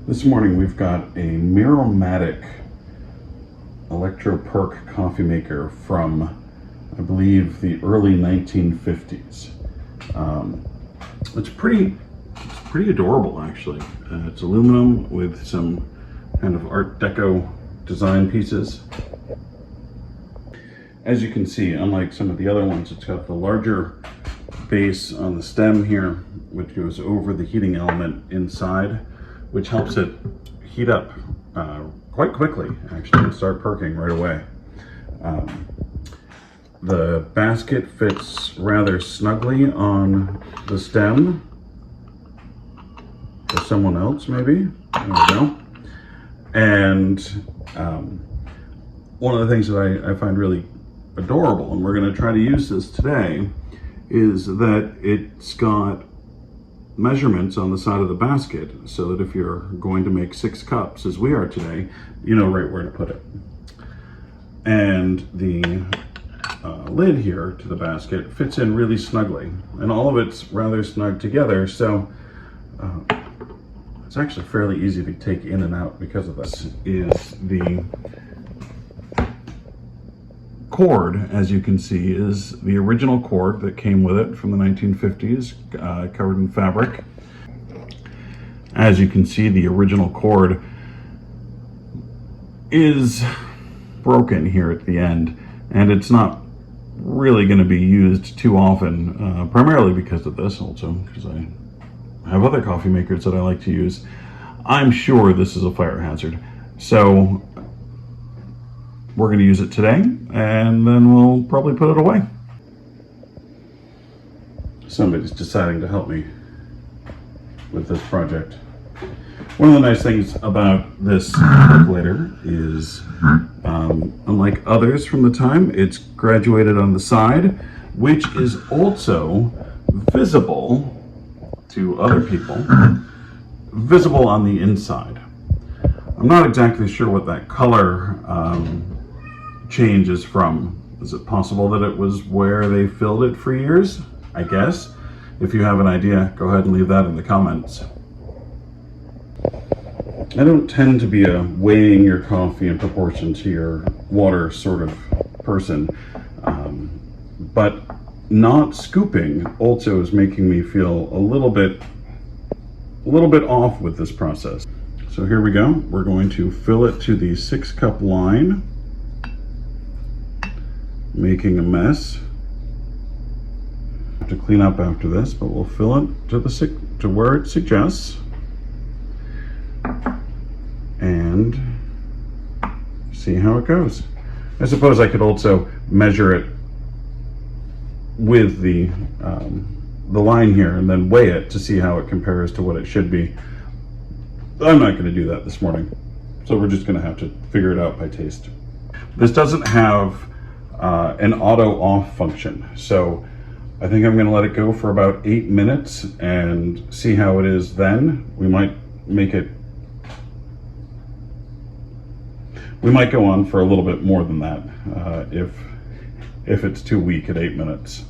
This morning we've got a Mirro-Matic electro-perk coffee maker from, I believe, the early 1950s. It's pretty adorable, actually. It's aluminum with some kind of Art Deco design pieces. As you can see, unlike some of the other ones, it's got the larger base on the stem here, which goes over the heating element inside, which helps it heat up quite quickly, actually, and start perking right away. The basket fits rather snugly on the stem for someone else, maybe. There we go. And one of the things that I find really adorable, and we're going to try to use this today, is that it's got measurements on the side of the basket so that if you're going to make 6 cups, as we are today, you know right where to put it. And the lid here to the basket fits in really snugly, and all of it's rather snug together, so it's actually fairly easy to take in and out because of this. Is the cord, as you can see, is the original cord that came with it from the 1950s, covered in fabric. As you can see, the original cord is broken here at the end, and it's not really going to be used too often, primarily because of this, also because I have other coffee makers that I like to use. I'm sure this is a fire hazard, so we're going to use it today, and then we'll probably put it away. Somebody's deciding to help me with this project. One of the nice things about this percolator is, unlike others from the time, it's graduated on the side, which is also visible to other people, visible on the inside. I'm not exactly sure what that color change is from. Is it possible that it was where they filled it for years? I guess. If you have an idea, go ahead and leave that in the comments. I don't tend to be a weighing your coffee in proportion to your water sort of person, but not scooping also is making me feel a little bit off with this process. So here we go. We're going to fill it to the 6-cup line, making a mess. Have to clean up after this, but we'll fill it to where it suggests, and see how it goes. I suppose I could also measure it with the line here and then weigh it to see how it compares to what it should be. I'm not going to do that this morning, so we're just going to have to figure it out by taste. This doesn't have an auto off function, so I think I'm going to let it go for about 8 minutes and see how it is then. We might go on for a little bit more than that if it's too weak at 8 minutes.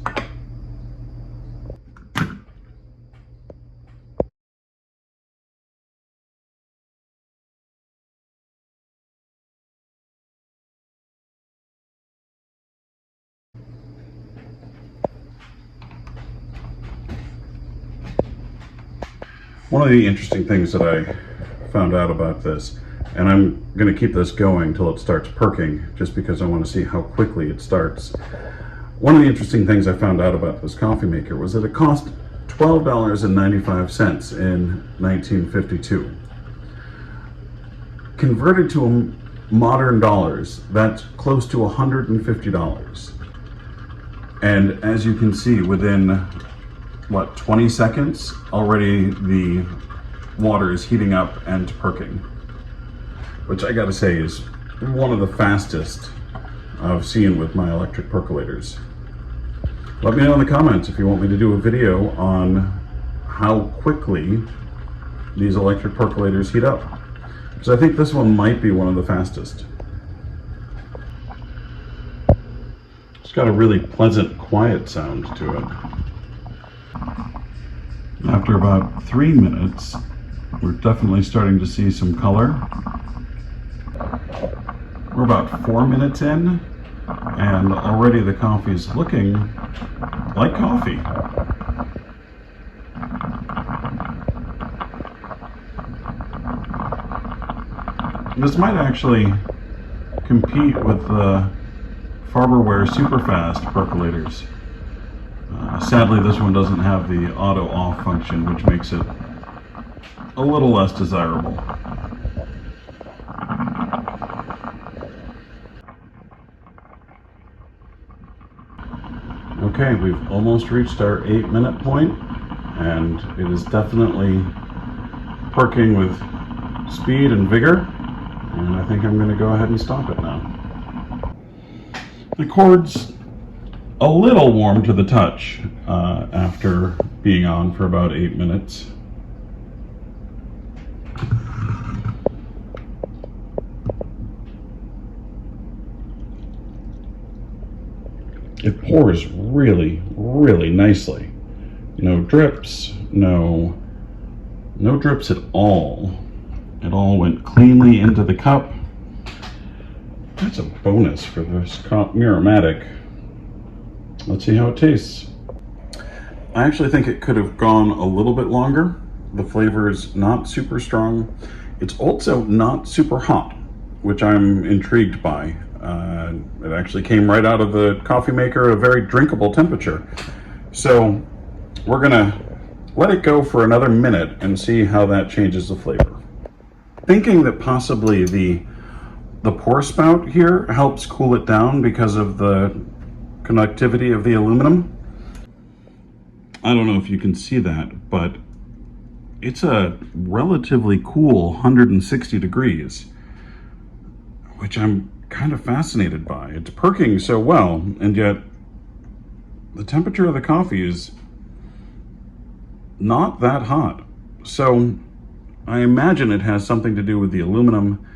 One of the interesting things that I found out about this, and I'm going to keep this going till it starts perking, just because I want to see how quickly it starts. One of the interesting things I found out about this coffee maker was that it cost $12.95 in 1952. Converted to modern dollars, that's close to $150. And as you can see, within 20 seconds, already the water is heating up and perking, which I gotta say is one of the fastest I've seen with my electric percolators. Let me know in the comments if you want me to do a video on how quickly these electric percolators heat up, because I think this one might be one of the fastest. It's got a really pleasant, quiet sound to it. After about 3 minutes, We're definitely starting to see some color. We're about 4 minutes in, and already the coffee is looking like coffee. This might actually compete with the Farberware Superfast percolators. Sadly, this one doesn't have the auto off function, which makes it a little less desirable. Okay, we've almost reached our 8-minute point, and it is definitely perking with speed and vigor, and I think I'm going to go ahead and stop it now. The cord's a little warm to the touch after being on for about 8 minutes. It pours really, really nicely. No drips, no drips at all. It all went cleanly into the cup. That's a bonus for this Mirro-Matic. Let's see how it tastes. I actually think it could have gone a little bit longer. The flavor is not super strong. It's also not super hot, which I'm intrigued by. It actually came right out of the coffee maker at a very drinkable temperature. So we're gonna let it go for another minute and see how that changes the flavor. Thinking that possibly the pour spout here helps cool it down because of the conductivity of the aluminum. I don't know if you can see that, but it's a relatively cool 160 degrees, which I'm kind of fascinated by. It's perking so well, and yet the temperature of the coffee is not that hot. So I imagine it has something to do with the aluminum,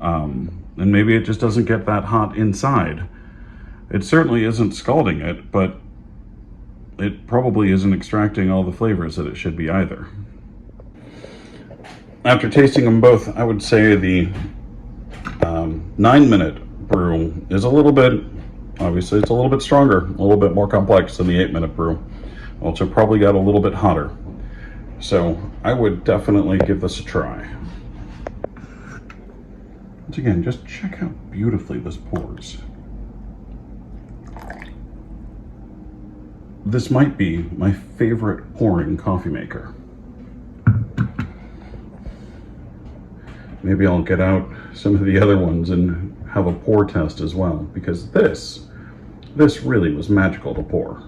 and maybe it just doesn't get that hot inside. It certainly isn't scalding it, but it probably isn't extracting all the flavors that it should be either. After tasting them both, I would say the 9-minute brew is a little bit, obviously it's a little bit stronger, a little bit more complex than the 8-minute brew. Also probably got a little bit hotter. So I would definitely give this a try. Once again, just check how beautifully this pours. This might be my favorite pouring coffee maker. Maybe I'll get out some of the other ones and have a pour test as well, because this really was magical to pour.